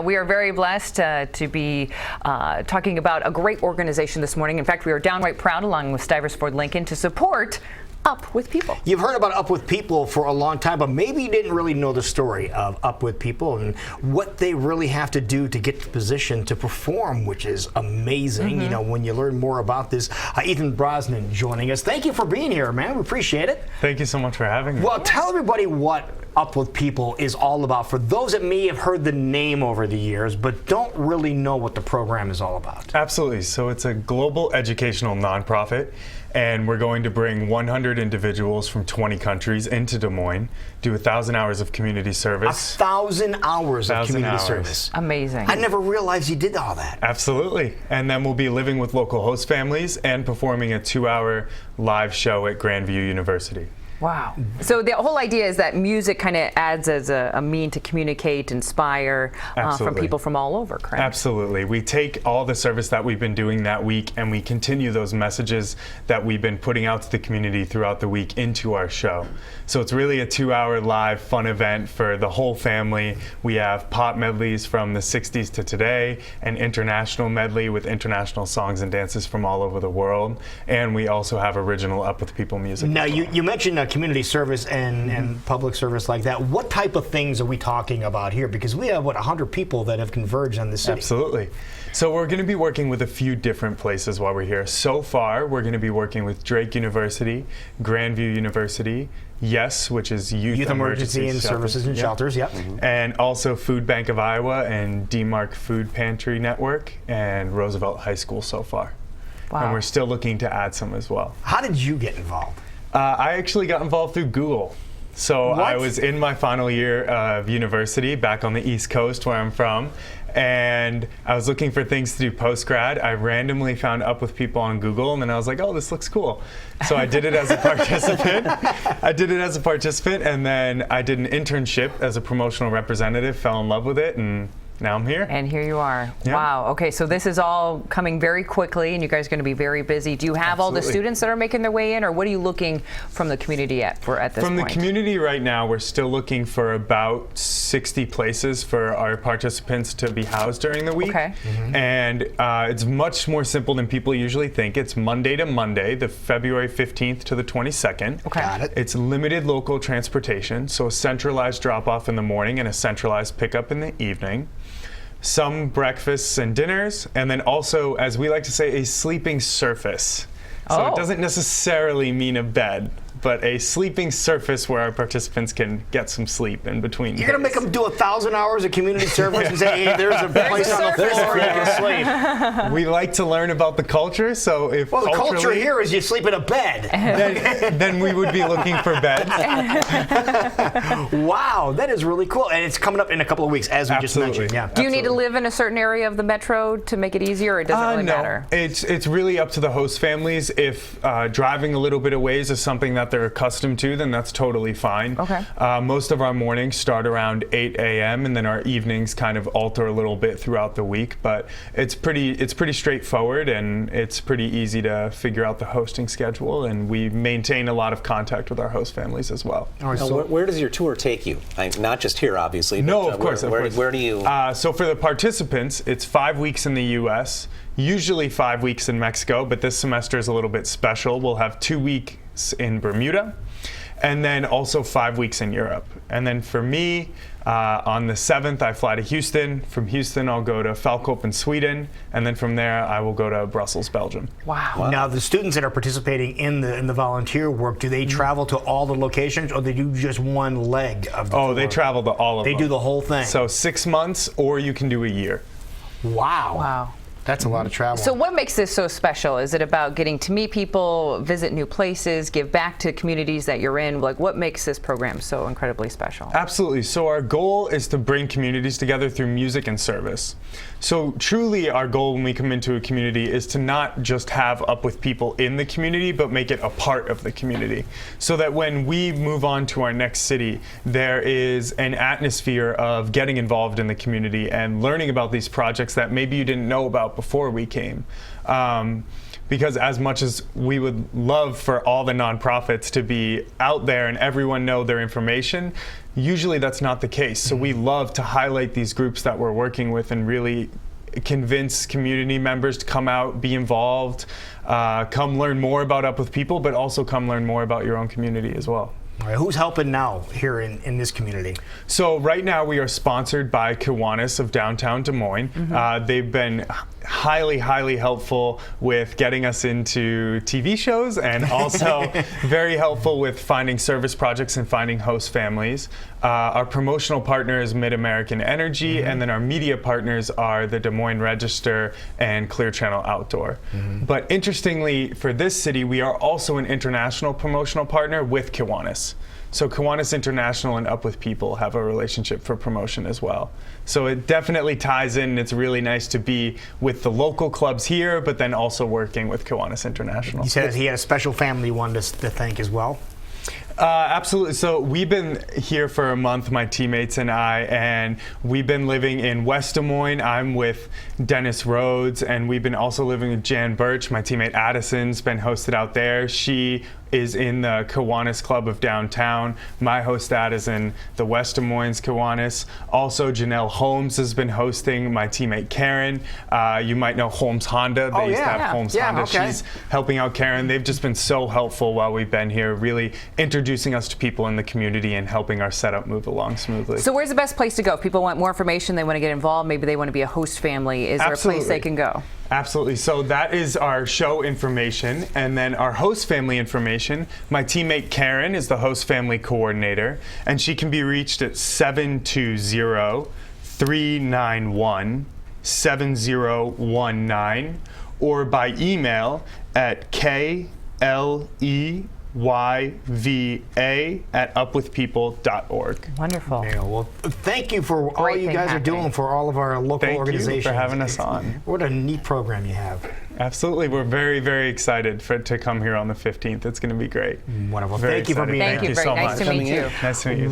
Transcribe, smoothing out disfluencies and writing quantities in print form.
We are very blessed to be talking about a great organization this morning. In fact, we are downright proud, along with Stivers Ford Lincoln, to support Up With People. You've heard about Up With People for a long time, but maybe you didn't really know the story of Up With People and what they really have to do to get the position to perform, which is amazing. You know, when you learn more about this, Ethan Brosnan joining us. Thank you for being here, man. We appreciate it. Thank you so much for having me. Well, tell everybody what Up With People is all about, for those that may have heard the name over the years but don't really know what the program is all about. Absolutely. So it's a global educational nonprofit, and we're going to bring 100 individuals from 20 countries into Des Moines, do 1,000 hours of community service. 1,000 hours of community service. Amazing. I never realized you did all that. Absolutely. And then we'll be living with local host families and performing a 2-hour live show at Grandview University. Wow. So the whole idea is that music kind of adds as a mean to communicate, inspire from people from all over, correct? Absolutely. We take all the service that we've been doing that week and we continue those messages that we've been putting out to the community throughout the week into our show. So it's really a 2-hour live fun event for the whole family. We have pop medleys from the 60s to today, an international medley with international songs and dances from all over the world, and we also have original Up With People music. Now, you mentioned community service and public service like that. What type of things are we talking about here? Because we have, what, 100 people that have converged on the city. Absolutely. So we're going to be working with a few different places while we're here. So far, we're going to be working with Drake University, Grandview University, YES, which is Youth Emergency and Services and Shelters, yep. And also Food Bank of Iowa and DMARC Food Pantry Network and Roosevelt High School so far. Wow. And we're still looking to add some as well. How did you get involved? I actually got involved through Google. So What? I was in my final year of university back on the East Coast where I'm from, and I was looking for things to do post-grad. I randomly found Up With People on Google, and then I was like, oh, this looks cool. So I did it as a participant. And then I did an internship as a promotional representative, fell in love with it, and now I'm here. And here you are. Yeah. Wow. Okay, so this is all coming very quickly, and you guys are going to be very busy. Do you have all the students that are making their way in, or what are you looking from the community at this point? From the community right now, we're still looking for about 60 places for our participants to be housed during the week. Okay. And it's much more simple than people usually think. It's Monday to Monday, the February 15th to the 22nd. Okay. Got it. It's limited local transportation, so a centralized drop-off in the morning and a centralized pickup in the evening. Some breakfasts and dinners, and then also, as we like to say, a sleeping surface. So it doesn't necessarily mean a bed, but a sleeping surface where our participants can get some sleep in between. You're going to make them do 1,000 hours of community service and say, hey, there's a place on the floor you can sleep. We like to learn about the culture, so if Well, the culture here is you sleep in a bed. then we would be looking for beds. Wow, that is really cool. And it's coming up in a couple of weeks, as we just mentioned. Yeah. Do you need to live in a certain area of the metro to make it easier, or it doesn't really matter? It's really up to the host families. If driving a little bit of ways is something that they're accustomed to, then that's totally fine. Okay. Most of our mornings start around 8 a.m. and then our evenings kind of alter a little bit throughout the week, but it's pretty straightforward, and it's pretty easy to figure out the hosting schedule, and we maintain a lot of contact with our host families as well. All right, Now, so where does your tour take you? Not just here, obviously. No, but, of course. Where do you? So for the participants, it's 5 weeks in the U.S., usually 5 weeks in Mexico, but this semester is a little bit special. We'll have 2 weeks in Bermuda, and then also 5 weeks in Europe. And then for me, on the 7th, I fly to Houston. From Houston, I'll go to Falkop in Sweden, and then from there, I will go to Brussels, Belgium. Wow. now the students that are participating in the volunteer work, do they travel to all the locations, or they do just one leg of the tour? They travel to all of them. They do the whole thing. So 6 months, or you can do a year. Wow. Wow. That's a lot of travel. So what makes this so special? Is it about getting to meet people, visit new places, give back to communities that you're in? Like, what makes this program so incredibly special? Absolutely. So our goal is to bring communities together through music and service. So truly our goal when we come into a community is to not just have Up With People in the community, but make it a part of the community. So that when we move on to our next city, there is an atmosphere of getting involved in the community and learning about these projects that maybe you didn't know about about before we came. Because as much as we would love for all the nonprofits to be out there and everyone know their information, usually that's not the case. So we love to highlight these groups that we're working with and really convince community members to come out, be involved, come learn more about Up With People, but also come learn more about your own community as well. All right, who's helping now here in this community? So right now we are sponsored by Kiwanis of downtown Des Moines. They've been highly, highly helpful with getting us into TV shows and also very helpful with finding service projects and finding host families. Our promotional partner is Mid-American Energy, and then our media partners are the Des Moines Register and Clear Channel Outdoor. But interestingly, for this city, we are also an international promotional partner with Kiwanis. So Kiwanis International and Up With People have a relationship for promotion as well. So it definitely ties in. It's really nice to be with the local clubs here, but then also working with Kiwanis International. You said he had a special family you wanted to thank as well? Absolutely. So we've been here for a month, my teammates and I, and we've been living in West Des Moines. I'm with Dennis Rhodes, and we've been also living with Jan Birch. My teammate Addison's been hosted out there. She is in the Kiwanis Club of downtown. My host ad is in the West Des Moines Kiwanis. Also, Janelle Holmes has been hosting my teammate Karen. You might know Holmes Honda. They used to have Holmes Honda. Okay. She's helping out Karen. They've just been so helpful while we've been here, really introducing us to people in the community and helping our setup move along smoothly. So where's the best place to go? If people want more information, they want to get involved, maybe they want to be a host family. Is there a place they can go? Absolutely. So that is our show information, and then our host family information. My teammate Karen is the host family coordinator, and she can be reached at 720-391-7019 or by email at KLEYVA@upwithpeople.org. Wonderful. Yeah, well, thank you for all Great you thing guys are doing happening. for all of our local organizations. Thank you for having us on. What a neat program you have. Absolutely. We're very, very excited to come here on the 15th. It's going to be great. Wonderful. Very Thank you for excited. being Thank here. you. Very so nice much. to meet you. Nice to meet you.